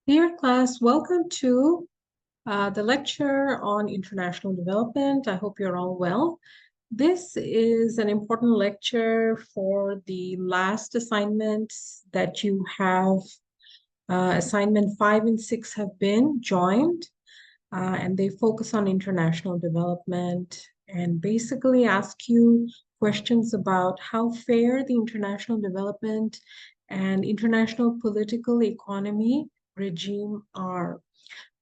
Dear class, welcome to the lecture on international development. I hope you're all well. This is an important lecture for the last assignments that you have. Assignment 5 and 6 have been joined, and they focus on international development and basically ask you questions about how fair the international development and international political economy regime are.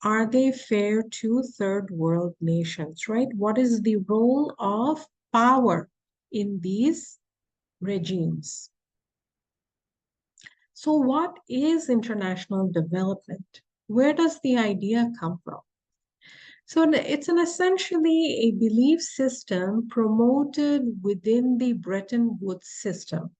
Are they fair to third world nations, right? What is the role of power in these regimes? So what is international development? Where does the idea come from? So it's essentially a belief system promoted within the Bretton Woods system.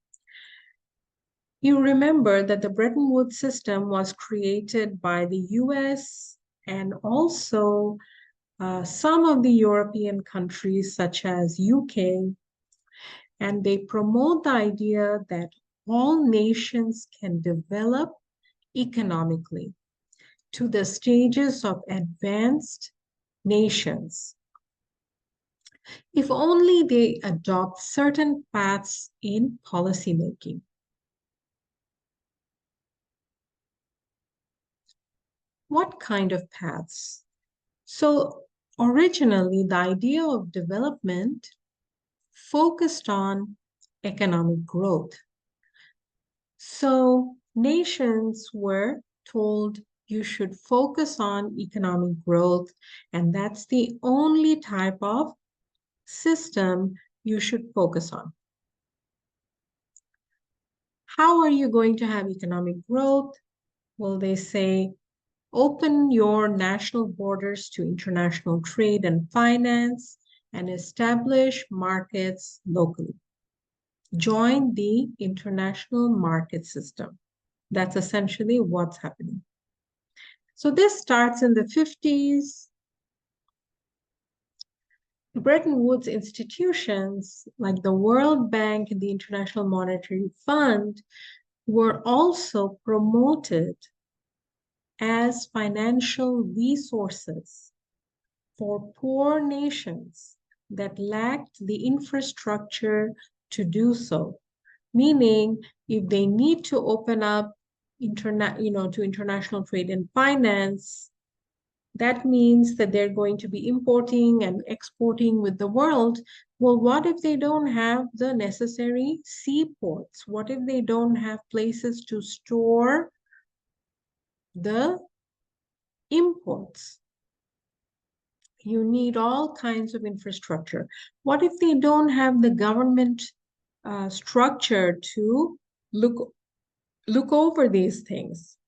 You remember that the Bretton Woods system was created by the US and also some of the European countries such as UK, and they promote the idea that all nations can develop economically to the stages of advanced nations if only they adopt certain paths in policymaking. What kind of paths? So originally, the idea of development focused on economic growth. So nations were told you should focus on economic growth, and that's the only type of system you should focus on. How are you going to have economic growth? Well, they say, open your national borders to international trade and finance and establish markets locally. Join the international market system. That's essentially what's happening. So this starts in the 50s. Bretton Woods institutions like the World Bank and the International Monetary Fund were also promoted as financial resources for poor nations that lacked the infrastructure to do so. Meaning, if they need to open up to international trade and finance, that means that they're going to be importing and exporting with the world. Well, what if they don't have the necessary seaports? What if they don't have places to store the imports? You need all kinds of infrastructure. What if they don't have the government structure to look over these things?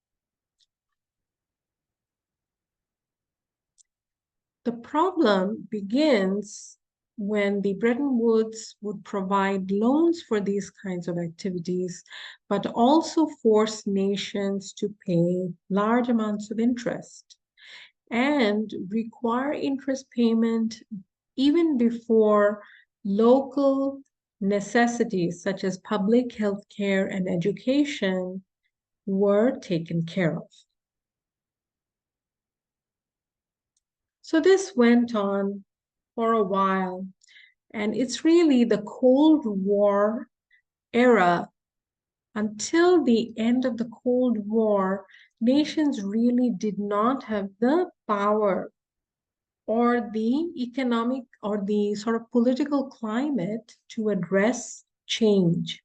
The problem begins when the Bretton Woods would provide loans for these kinds of activities, but also force nations to pay large amounts of interest and require interest payment even before local necessities such as public health care and education were taken care of. So this went on for a while, and it's really the Cold War era. Until the end of the Cold War, nations really did not have the power or the economic or the sort of political climate to address change.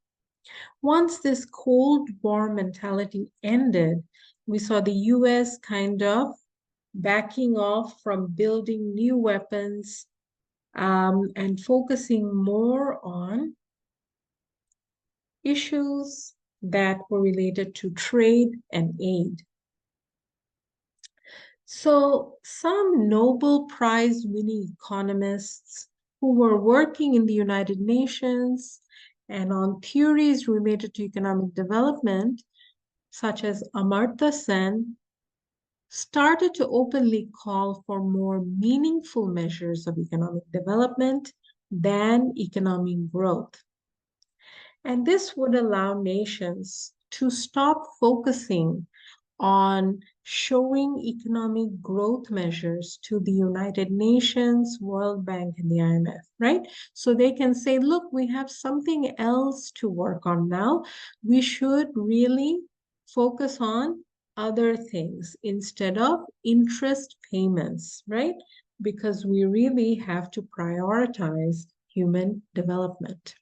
Once this Cold War mentality ended, we saw the US kind of backing off from building new weapons and focusing more on issues that were related to trade and aid. So some Nobel Prize winning economists who were working in the United Nations and on theories related to economic development, such as Amartya Sen, started to openly call for more meaningful measures of economic development than economic growth. And this would allow nations to stop focusing on showing economic growth measures to the United Nations, World Bank, and the IMF, right? So they can say, look, we have something else to work on now. We should really focus on other things instead of interest payments, right? Because we really have to prioritize human development.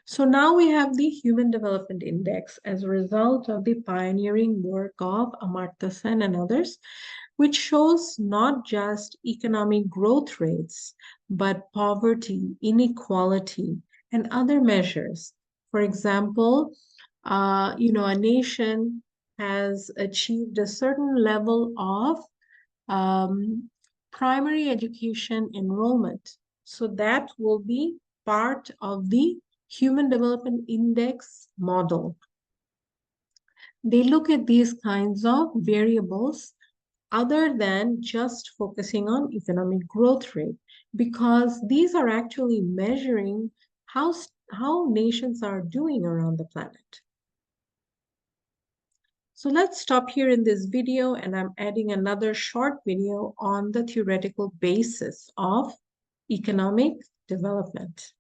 So now we have the Human Development Index as a result of the pioneering work of Amartya Sen and others, which shows not just economic growth rates, but poverty, inequality, and other measures. For example, a nation has achieved a certain level of primary education enrollment. So that will be part of the Human Development Index model. They look at these kinds of variables other than just focusing on economic growth rate, because these are actually measuring how nations are doing around the planet. So let's stop here in this video, and I'm adding another short video on the theoretical basis of economic development.